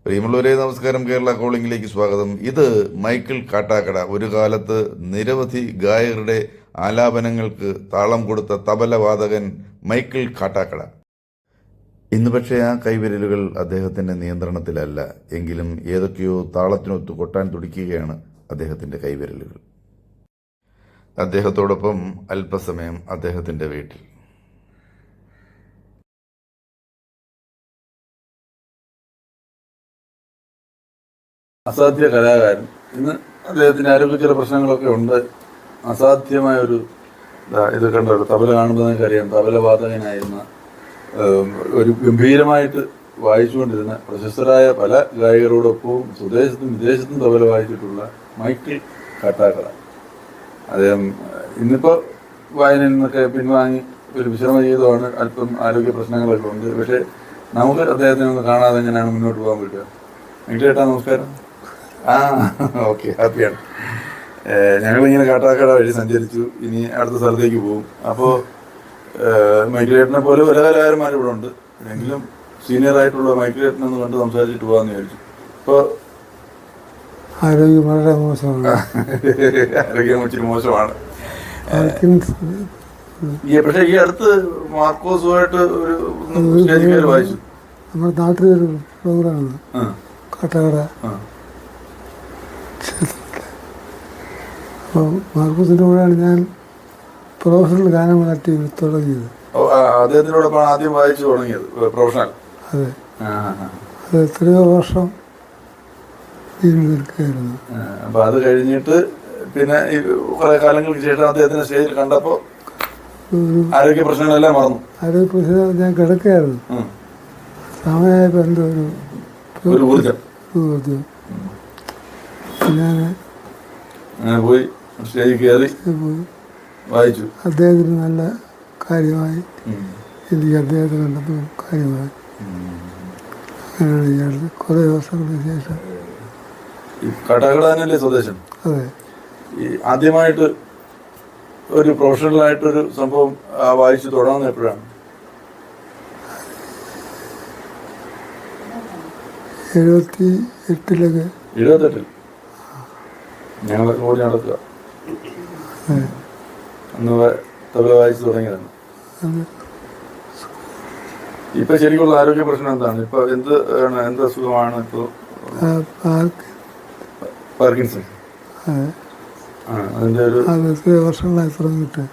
പ്രിയമുള്ളവരെ നമസ്കാരം. കേരള കോളിംഗിലേക്ക് സ്വാഗതം. ഇത് മൈക്കിൾ കാട്ടാക്കട. ഒരു കാലത്ത് നിരവധി ഗായകരുടെ ആലാപനങ്ങൾക്ക് താളം കൊടുത്ത തബലവാദകൻ മൈക്കിൾ കാട്ടാക്കട. ഇന്ന് പക്ഷേ ആ കൈവിരലുകൾ അദ്ദേഹത്തിൻ്റെ നിയന്ത്രണത്തിലല്ല. എങ്കിലും ഏതൊക്കെയോ താളത്തിനൊത്തു കൊട്ടാൻ തുടിക്കുകയാണ് അദ്ദേഹത്തിൻ്റെ കൈവിരലുകൾ. അദ്ദേഹത്തോടൊപ്പം അല്പസമയം അദ്ദേഹത്തിൻ്റെ വീട്ടിൽ. അസാധ്യ കലാകാരൻ. ഇന്ന് അദ്ദേഹത്തിന് ആരോഗ്യ ചില പ്രശ്നങ്ങളൊക്കെ ഉണ്ട്. അസാധ്യമായൊരു ഇത് കണ്ടോ, തബല കാണുമ്പോൾ നിങ്ങൾക്ക് അറിയാം. തബലവാദകനായിരുന്ന ഒരു ഗംഭീരമായിട്ട് വായിച്ചുകൊണ്ടിരുന്ന പ്രശസ്തരായ പല ഗായകരോടൊപ്പവും സ്വദേശത്തും വിദേശത്തും തബല വായിച്ചിട്ടുള്ള മൈക്കിൾ കാട്ടാക്കട. അദ്ദേഹം ഇന്നിപ്പോൾ വായനയിൽ നിന്നൊക്കെ പിൻവാങ്ങി ഒരു വിശ്രമ ജീവിതമാണ്. അല്പം ആരോഗ്യ പ്രശ്നങ്ങളൊക്കെ ഉണ്ട്. പക്ഷേ നമുക്ക് അദ്ദേഹത്തിനെ ഒന്ന് കാണാതെ എങ്ങനെയാണ് മുന്നോട്ട് പോകാൻ പറ്റുക? മൈക്കിൾ ചേട്ടാ നമസ്കാരം. ഓക്കെ, ഹാപ്പിയാണ്. ഞങ്ങളിങ്ങനെ കാട്ടാക്കട വഴി സഞ്ചരിച്ചു. ഇനി അടുത്ത സ്ഥലത്തേക്ക് പോകും. അപ്പോൾ മൈക്കിളേട്ടനെ പോലെ പല കലാകാരന്മാർ ഇവിടെ ഉണ്ട്. എങ്കിലും സീനിയർ ആയിട്ടുള്ള മൈക്കിളേട്ടനൊന്ന് കണ്ട് സംസാരിച്ചിട്ട് പോകാമെന്ന് വിചാരിച്ചു. ഇപ്പോൾ ആരോഗ്യം വളരെ മോശമാണ്. ആരോഗ്യം ഇച്ചിരി മോശമാണ്. പക്ഷേ ഈ അടുത്ത് മാർക്കോസുമായിട്ട് ഒരു സ്റ്റേജ് കയറി വായിച്ചു. നമ്മുടെ നാട്ടിലൊരു പ്രോഗ്രാമാണ് കാട്ടാക്കട. അപ്പോൾ മാർക്കോസിൻ്റെ കൂടെയാണ് ഞാൻ പ്രൊഫഷണൽ ഗാനമേള ടീം തുടങ്ങിയത്. അദ്ദേഹത്തിനോടൊപ്പം ആദ്യം വായിച്ചു തുടങ്ങിയത് പ്രൊഫഷണൽ. അതെ, അത് എത്രയോ വർഷം നിൽക്കുകയായിരുന്നു. അപ്പോൾ അത് കഴിഞ്ഞിട്ട് പിന്നെ കുറേ കാലങ്ങൾക്ക് ശേഷം അദ്ദേഹത്തിനെ സ്റ്റേജിൽ കണ്ടപ്പോൾ ആരോഗ്യ പ്രശ്നങ്ങളെല്ലാം മറന്നു. ആരോഗ്യ പ്രശ്നം ഞാൻ കിടക്കുകയായിരുന്നു. സമയമായപ്പോൾ എന്തോ ഒരു ഊർജം ഞാൻ അങ്ങനെ പോയി സ്റ്റേജിൽ കയറി പോയി വായിച്ചു. അദ്ദേഹത്തിന് നല്ല കാര്യമായി, എനിക്ക് അദ്ദേഹത്തെ കണ്ടപ്പോൾ കാര്യമായി. അങ്ങനെയാണ് ഇയാൾ കുറേ വർഷങ്ങൾക്ക് ശേഷം. കാട്ടാക്കട തന്നെയല്ലേ സ്വദേശം? അതെ. ഈ ആദ്യമായിട്ട് ഒരു പ്രൊഫഷണലായിട്ടൊരു സംഭവം വായിച്ചു തുടങ്ങുന്നത് എപ്പോഴാണ്? 78 78 ഞങ്ങൾ ഓടി നടക്കുക. അന്ന് തബല വായിച്ചു തുടങ്ങിയതാണ്. ഇപ്പൊ ശരിക്കുള്ള ആരോഗ്യ പ്രശ്നം എന്താണ്? ഇപ്പൊ എന്ത് അസുഖമാണ് ഇപ്പൊ? പാർക്കിൻസൺ. അതിന്റെ ഒരു വർഷങ്ങളായി തുടങ്ങിയിട്ട്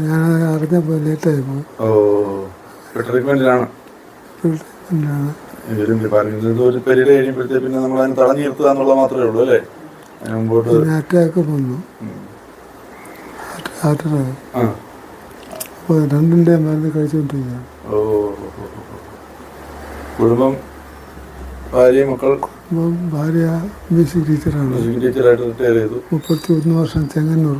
ഞാനത് അറിഞ്ഞപ്പോൾ ലേറ്റായി പോയി. ട്രീറ്റ്മെന്റിലാണ്. പാർക്കിൻസൺ ഒരു പരിധി കഴിയുമ്പോഴത്തേ പിന്നെ നമ്മൾ അതിന് തടഞ്ഞു നിർത്തുക എന്നുള്ളത് മാത്രമേ ഉള്ളൂ അല്ലേ? മുമ്പോട്ട് അറ്റാക്ക് വന്നു, ഹാർട്ട് അറ്റാക്ക്. അപ്പോൾ രണ്ടിൻ്റെ മരുന്ന് കഴിച്ചുകൊണ്ടിരിക്കുകയാണ്. കുടുംബം, ഭാര്യ, മക്കൾ? ഭാര്യ മ്യൂസിക് ടീച്ചറാണ്. ടീച്ചറായിട്ട് റിട്ടയർ ചെയ്തു. 31 വർഷം ചെങ്ങന്നൂർ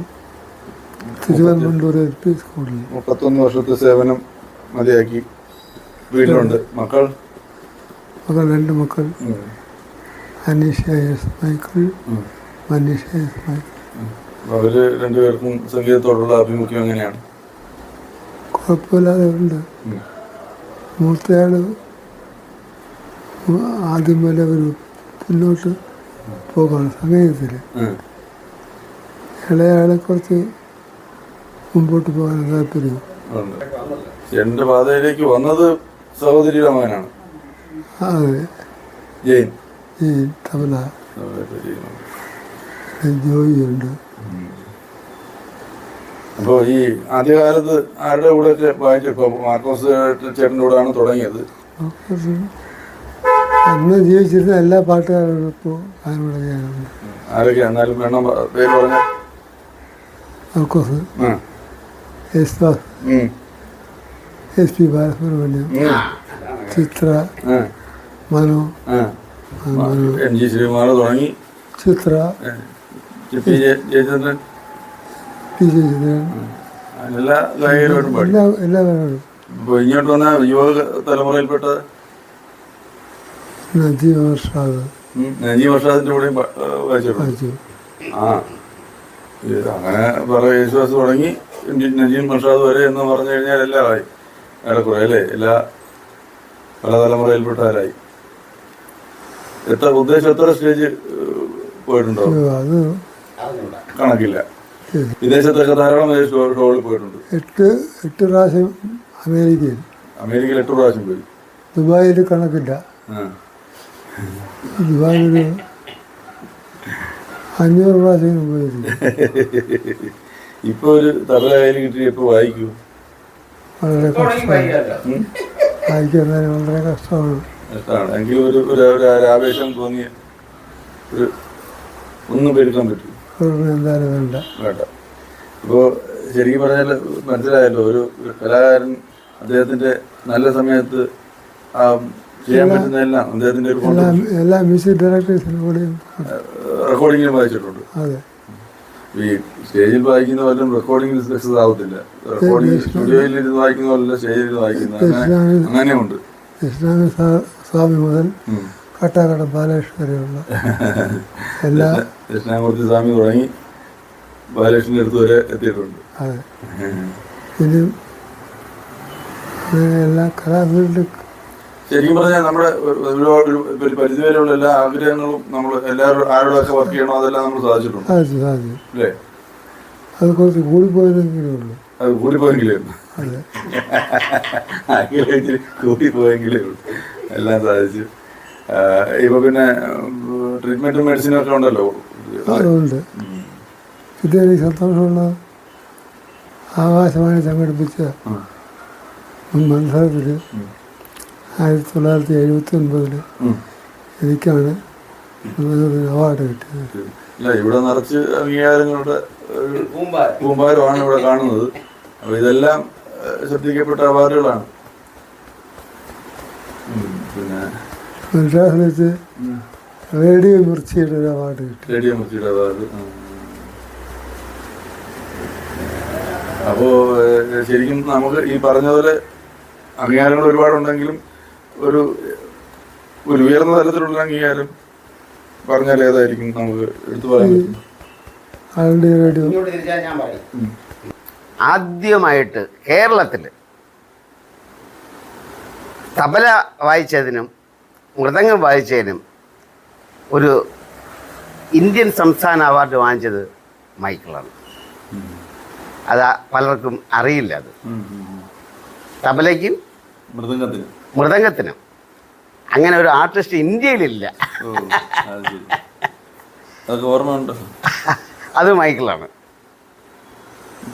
തിരുവനന്തപുരം LP സ്കൂളിൽ 31 വർഷത്തെ സേവനം മതിയാക്കി വീട്ടിലുണ്ട്. മക്കൾ? 2 മക്കൾ. Aneesha S Michael, Manisha S Michael. അവര് രണ്ടുപേർക്കും സംഗീതത്തോടുള്ള അഭിമുഖ്യം എങ്ങനെയാണ്? കുഴപ്പമില്ലാതെ ഉണ്ട്. മൂത്തയാൾ ആദ്യം പോലെ ഒരു പിന്നോട്ട് പോകാണ് സംഗീതത്തിൽ. ഇളയാളെ കുറച്ച് മുമ്പോട്ട് പോകാൻ താല്പര്യം. എന്റെ പാതയിലേക്ക് വന്നത് സഹോദരിയുടെ മകനാണ്. അതെ, ജെയിൻ. തബല. ജോയിയുണ്ട്. അപ്പോൾ ഈ ആദ്യകാലത്ത് ആരുടെ കൂടെയൊക്കെ വായിച്ചു? ഇപ്പോൾ മാർക്കോസ് ചേട്ടൻ്റെ കൂടെയാണ് തുടങ്ങിയത്. അന്ന് ജീവിച്ചിരുന്ന എല്ലാ പാട്ടുകാരോടും ഇപ്പോൾ ഗാനമേളയാണ്. ആരൊക്കെയാണ് എന്നാലും വേണം പേര് പറഞ്ഞ? മാർക്കോസ്, യേശുദാസ്, SP ബാലസുബ്രഹ്മണ്യം, ചിത്ര, മനു, MG ശ്രീകുമാർ തുടങ്ങി ചിത്ര, ജയചന്ദ്രൻ, എല്ലാ ഗായകരോടും പാടി. എല്ലാവരോടും. ഇപ്പോൾ ഇങ്ങോട്ട് വന്ന യുവ തലമുറയിൽപ്പെട്ട നജീബ് വർഷാദ്. നജീബ് വർഷാദിന്റെ കൂടെയും വായിച്ചു. അങ്ങനെ പറയാം. യേശുദാസ് തുടങ്ങി നജീബ് വർഷാദ് വരെ എന്ന് പറഞ്ഞു കഴിഞ്ഞാൽ എല്ലാമായി ഏറെക്കുറെ അല്ലേ? എല്ലാ പല തലമുറയിൽപ്പെട്ടവരായി. ഉദ്ദേശം എത്ര സ്റ്റേജ് പോയിട്ടുണ്ടോ? അത് കണക്കില്ല. വിദേശത്തൊക്കെ ധാരാളം ഷോകളിൽ പോയിട്ടുണ്ട്. 8 പ്രാവശ്യം അമേരിക്കയിൽ. അമേരിക്കയിൽ 8 പ്രാവശ്യം പോയി. ദുബായിൽ കണക്കില്ല. ദുബായിലൊരു 500 പ്രാവശ്യം പോയിരുന്നു. ഇപ്പൊ ഒരു തബല കയ്യിൽ കിട്ടി ഇപ്പൊ വായിക്കൂ? വളരെ കഷ്ടമാണ് വായിക്കാൻ വളരെ കഷ്ടമാണ്. എങ്കിലും ഒരു ആവേശം തോന്നിയ ഒരു ഒന്നും എടുക്കാൻ പറ്റും. എന്തായാലും വേണ്ട. ഇപ്പോൾ ശരിക്കും പറഞ്ഞാൽ മനസ്സിലായല്ലോ, ഒരു കലാകാരൻ അദ്ദേഹത്തിന്റെ നല്ല സമയത്ത് ചെയ്യാൻ പറ്റുന്നതെല്ലാം അദ്ദേഹത്തിന്റെ എല്ലാ മ്യൂസിക് ഡയറക്ടേഴ്സിനും കൂടെയും റെക്കോർഡിങ്ങിലും വായിച്ചിട്ടുണ്ട്. അതെ. ഈ സ്റ്റേജിൽ വായിക്കുന്ന പോലും റെക്കോർഡിങ്ങിൽ സക്സസ് ആവത്തില്ല. റെക്കോർഡിംഗ് സ്റ്റുഡിയോയിൽ ഇരുന്ന് വായിക്കുന്ന പോലല്ല സ്റ്റേജിൽ ഇരുന്ന് വായിക്കുന്നത്. അങ്ങനെയുണ്ട്. ഇസ്ലാമിക സ്വാമി മുതൽ കാട്ടാക്കട ബാലകൃഷ്ണൻ വരെയുള്ള എല്ലാ ദക്ഷിണാമൂർത്തി സ്വാമി തുടങ്ങി ബാലകൃഷ്ണന്റെ അടുത്ത് വരെ എത്തിയിട്ടുണ്ട്. അതെ. ഇനിയും അങ്ങനെ എല്ലാ കലാഫീൽഡ് ശരിക്കും പറഞ്ഞാൽ നമ്മുടെ ഒരു പരിധിവരെയുള്ള എല്ലാ ആഗ്രഹങ്ങളും നമ്മൾ എല്ലാവരും ആരോടൊക്കെ വർക്ക് ചെയ്യണോ അതെല്ലാം നമ്മൾ സാധിച്ചിട്ടുണ്ട്. സാധിച്ചു. അല്ലേ? അത് കുറച്ച് കൂടിപ്പോയതെങ്കിലേ ഉള്ളൂ. അത് കൂടിപ്പോയെങ്കിലേ ഉള്ളൂ. അതെ. ആഗ്രഹത്തിൽ കൂടിപ്പോയെങ്കിലേ ഉള്ളൂ. എല്ലാം സാധിച്ചു. ഇപ്പൊ പിന്നെ ട്രീറ്റ്മെന്റും മെഡിസിനും ഒക്കെ ഉണ്ടല്ലോ. അതുകൊണ്ട് ഇത് എനിക്ക് സന്തോഷമുള്ള ആകാശവാണി സംഘടിപ്പിച്ച മത്സരത്തിൽ 1979 എനിക്കാണ് അവാർഡ് കിട്ടിയത്. ഇല്ല, ഇവിടെ നിറച്ച് അംഗീകാരങ്ങളുടെ കൂമ്പാരമാണ് ഇവിടെ കാണുന്നത്. അപ്പൊ ഇതെല്ലാം ശ്രദ്ധിക്കപ്പെട്ട അവാർഡുകളാണ്. പിന്നെ മദ്രാസിൽ വെച്ച് റേഡിയോ മിർച്ചിയുടെ ഒരു അവാർഡ് കിട്ടി. റേഡിയോ മിർച്ചിയുടെ അവാർഡ്. അപ്പോ ശരിക്കും നമുക്ക് ഈ പറഞ്ഞ പോലെ അംഗീകാരങ്ങൾ ഒരുപാടുണ്ടെങ്കിലും ഒരു ഉയർന്ന തലത്തിലുള്ള അംഗീകാരം പറഞ്ഞാൽ ഏതായിരിക്കും നമുക്ക് എടുത്തു പറയാൻ പറ്റും? ആദ്യമായിട്ട് കേരളത്തിൽ തബല വായിച്ചതിനും മൃദംഗം വായിച്ചതിനും ഒരു ഇന്ത്യൻ സംസ്ഥാന അവാർഡ് വാങ്ങിച്ചത് മൈക്കിളാണ്. അത് പലർക്കും അറിയില്ല. അത് തബലയ്ക്കും മൃദംഗത്തിനും അങ്ങനെ ഒരു ആർട്ടിസ്റ്റ് ഇന്ത്യയിലില്ല. അതൊക്കെ ഓർമ്മയുണ്ടോ? അത് മൈക്കിളാണ്.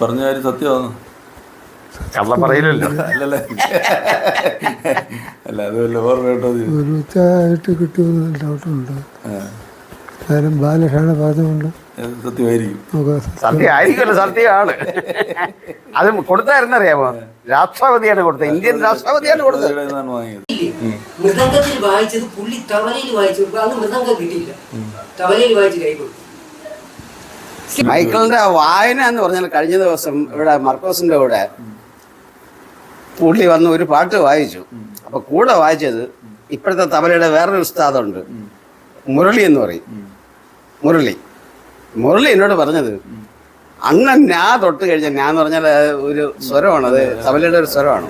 പറഞ്ഞ കാര്യം സത്യമാണ്. കള്ള പറയില്ലല്ലോ. അല്ല, അതുമല്ല ഓർമ്മയുണ്ടോ? ഒരു ഉച്ചയായിട്ട് കിട്ടുമെന്ന് ഡൗട്ടുണ്ട്. കാര്യം ബാലകൃഷ്ണ പറഞ്ഞുകൊണ്ട് സത്യമായിരിക്കുമല്ലോ. സത്യമാണ്. അത് കൊടുത്തായിരുന്നറിയാമോ? രാഷ്ട്രപതിയാണ് കൊടുത്തത്. ഇന്ത്യൻ രാഷ്ട്രപതിയാണ് കൊടുത്തത്. മൃദംഗത്തിൽ വായിച്ചത് പുള്ളി തവലയിൽ വായിച്ചു. അന്ന് മൃദംഗം കിട്ടിയില്ല, തവലയിൽ വായിച്ച് കൈ കൊടുത്തു. മൈക്കിളിന്റെ വായന എന്ന് പറഞ്ഞാൽ കഴിഞ്ഞ ദിവസം ഇവിടെ മർക്കോസിന്റെ കൂടെ പുള്ളി വന്ന് ഒരു പാട്ട് വായിച്ചു. അപ്പൊ കൂടെ വായിച്ചത് ഇപ്പോഴത്തെ തബലയുടെ വേറൊരു ഉസ്താദുണ്ട്, മുരളി എന്ന് പറയും. മുരളി എന്നോട് പറഞ്ഞത്, അന്ന് ഞാ തൊട്ട് കഴിഞ്ഞാൽ, ഞാൻ എന്ന് പറഞ്ഞാൽ ഒരു സ്വരമാണ്, അത് തബലയുടെ ഒരു സ്വരമാണ്.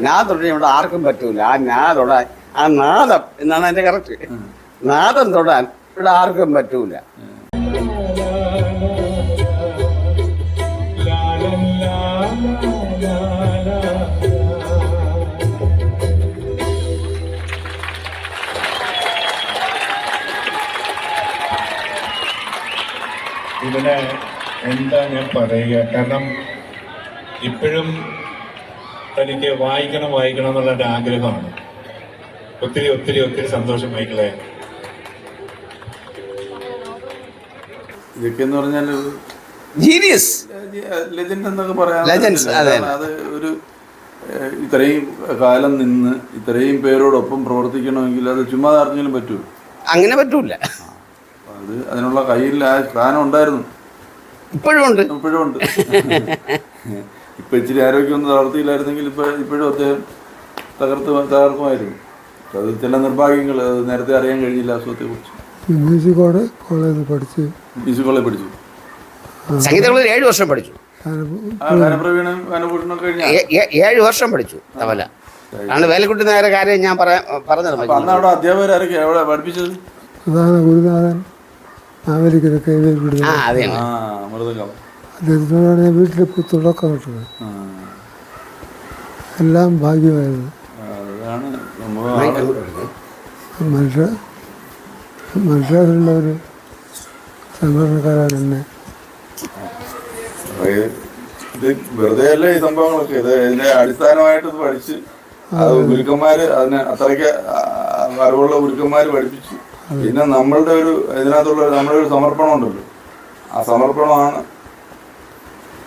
ഞാൻ തൊട്ട് ഇവിടെ ആർക്കും പറ്റൂല. ആ ഞാ തൊടാൻ, ആ നാദം എന്നാണ് അതിന്റെ കറക്റ്റ്, നാദം തൊടാൻ ഇവിടെ ആർക്കും പറ്റൂല. ഇവിടെ എന്താ ഞാൻ പറയുക, കാരണം ഇപ്പോഴും തനിക്ക് വായിക്കണം എന്നുള്ളൊരു ആഗ്രഹമാണ്. ഒത്തിരി ഒത്തിരി ഒത്തിരി സന്തോഷം മൈക്കിളെ. ഇതൊക്കെ എന്ന് പറഞ്ഞാൽ ജീനിയസ്, ലെജൻഡ് എന്നൊക്കെ പറയാം. അതെ. അത് ഒരു ഇത്രയും കാലം നിന്ന് ഇത്രയും പേരോടൊപ്പം പ്രവർത്തിക്കണമെങ്കിൽ അത് ചുമ്മാ അറിഞ്ഞാലും പറ്റൂ? അങ്ങനെ പറ്റൂല. അത് അതിനുള്ള കയ്യിൽ ആ സ്ഥാനം ഉണ്ടായിരുന്നു, ഇപ്പോഴും ഉണ്ട്. ഇപ്പൊ ഇച്ചിരി ആരോഗ്യമൊന്നും തളർത്തിയില്ലായിരുന്നെങ്കിൽ ഇപ്പോഴും അദ്ദേഹം തകർക്കുമായിരുന്നു. അത് ചില നിർഭാഗ്യങ്ങൾ, അത് നേരത്തെ അറിയാൻ കഴിഞ്ഞില്ല അസുഖത്തെ കുറിച്ച്. മ്യൂസിക് കോളേജിൽ പഠിച്ചു. സംഗീതത്തിൽ 7 വർഷം പഠിച്ചു. 7 വർഷം പഠിച്ചു തബല. ആണ് വേലക്കുട്ടി നേരെ കാര്യം ഞാൻ പറഞ്ഞത്. അന്ന് അവിടെ അധ്യാപകരൊക്കെ എവിടെ പഠിപ്പിച്ചത്? പ്രധാന ഗുരുനാഥൻ അമേരിക്കയിലൊക്കെ വിടുന്നത്. അതെയാണ്. മൃദംഗം. അദ്ദേഹത്തിനോടാണ് ഞാൻ വീട്ടിലിപ്പോൾ തുടക്കം കിട്ടുന്നത്. എല്ലാം ഭാഗ്യമായിരുന്നു. അതാണ് നമ്മൾ മനുഷ്യരുള്ള ഒരു സംഘടനക്കാരാണ് എന്നെ. ഇത് വെറുതെ അല്ല ഈ സംഭവങ്ങളൊക്കെ. ഇതിന്റെ അടിസ്ഥാനമായിട്ട് ഇത് പഠിച്ച് അത് ഗുരുക്കന്മാര് അതിനെ അത്രയ്ക്ക് അറിവുള്ള ഗുരുക്കന്മാര് പഠിപ്പിച്ചു. പിന്നെ നമ്മളുടെ ഒരു ഇതിനകത്തുള്ള നമ്മുടെ ഒരു സമർപ്പണം ഉണ്ടല്ലോ, ആ സമർപ്പണമാണ്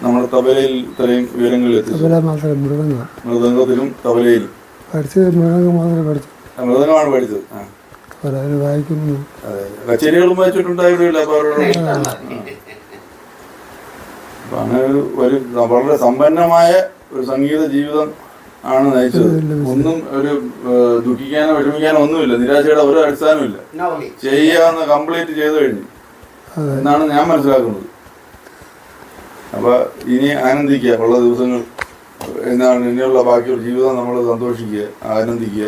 നമ്മൾ തബലയിൽ ഇത്രയും ഉയരങ്ങളിൽ എത്തിച്ചത്. തബല മാത്രം മൃദംഗം മൃദംഗത്തിലും തബലയിലും പഠിച്ചത് മൃദംഗം മാത്രമേ പഠിച്ചു. മൃദംഗമാണ് പഠിച്ചത്. തബല അതിന് വായിക്കുന്നു. അതെ, കച്ചേരികളും വായിച്ചിട്ടുണ്ടായിരുന്നില്ല. അപ്പൊ അവരോട് അപ്പൊ അങ്ങനെ ഒരു വളരെ സമ്പന്നമായ ഒരു സംഗീത ജീവിതം ആണ് നയിച്ചത്. ഒന്നും ഒരു ദുഃഖിക്കാനോ വിഷമിക്കാനോ ഒന്നുമില്ല, നിരാശയുടെ ഒരു അടിസ്ഥാനമില്ല. ചെയ്യാവുന്ന കംപ്ലീറ്റ് ചെയ്തു കഴിഞ്ഞു എന്നാണ് ഞാൻ മനസ്സിലാക്കുന്നത്. അപ്പൊ ഇനി ആനന്ദിക്കുക, ഉള്ള ദിവസങ്ങൾ എന്നാണ് ഇനിയുള്ള ബാക്കിയുള്ള ജീവിതം നമ്മൾ സന്തോഷിക്കുക, ആനന്ദിക്കുക.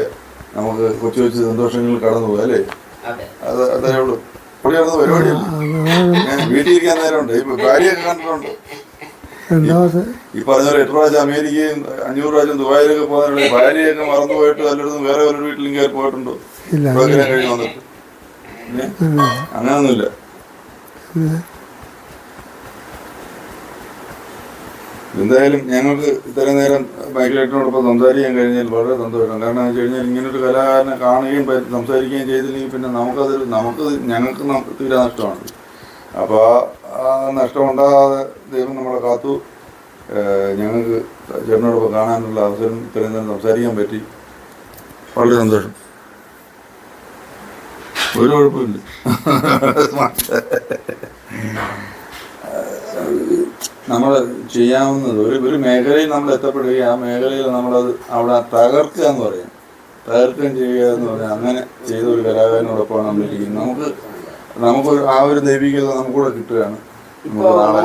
നമുക്ക് കൊച്ചു കൊച്ചു സന്തോഷങ്ങൾ കടന്നു പോകുക അല്ലേ? അത് അതേ ഉള്ളൂ. പുള്ളിയാണെന്ന് പരിപാടിയല്ല. വീട്ടിലിരിക്കാൻ നേരമുണ്ട്. ഇപ്പൊ ഭാര്യയൊക്കെ കണ്ടിട്ടുണ്ട്. രണ്ടാമത്തെ ഈ പറഞ്ഞ 8 പ്രാവശ്യം അമേരിക്കയും 500 പ്രാവശ്യം ദുബായിലൊക്കെ പോകുന്ന ഭാര്യയൊക്കെ മറന്നുപോയിട്ട് എല്ലായിടത്തും വേറെ ഒരു വീട്ടിലും കയറി പോയിട്ടുണ്ടോ? പ്രോഗ്രാം കഴിഞ്ഞ് വന്നിട്ട് അങ്ങനൊന്നുമില്ല. എന്തായാലും ഞങ്ങൾക്ക് ഇത്രയും നേരം മൈക്കിലേറ്റിനോടൊപ്പം സംസാരിക്കാൻ കഴിഞ്ഞാൽ വളരെ സന്തോഷം. കാരണം എന്ന് വെച്ച് കഴിഞ്ഞാൽ ഇങ്ങനൊരു കലാകാരനെ കാണുകയും സംസാരിക്കുകയും ചെയ്തില്ലെങ്കിൽ പിന്നെ ഞങ്ങൾക്ക് തീരെ നഷ്ടമാണ്. അപ്പോൾ ആ നഷ്ടമുണ്ടാകാതെ ദൈവം നമ്മളെ കാത്തു. ഞങ്ങൾക്ക് ചേട്ടനോടൊപ്പം കാണാനുള്ള അവസരം ഇത്രയും നേരം സംസാരിക്കാൻ പറ്റി. വളരെ സന്തോഷം. ഒരു കുഴപ്പമില്ല. നമ്മൾ ചെയ്യാവുന്നത് ഒരു മേഖലയിൽ നമ്മൾ എത്തപ്പെടുകയും ആ മേഖലയിൽ നമ്മളത് അവിടെ തകർക്കുക എന്ന് പറയാം, തകർക്കുകയും ചെയ്യുക എന്ന് പറയാം. അങ്ങനെ ചെയ്ത ഒരു കലാകാരനോടൊപ്പമാണ് നമ്മളിരിക്കുന്നത്. നമുക്ക് ആ ഒരു ദൈവികത നമുക്കൂടെ കിട്ടുകയാണ്. നമുക്ക് നാളെ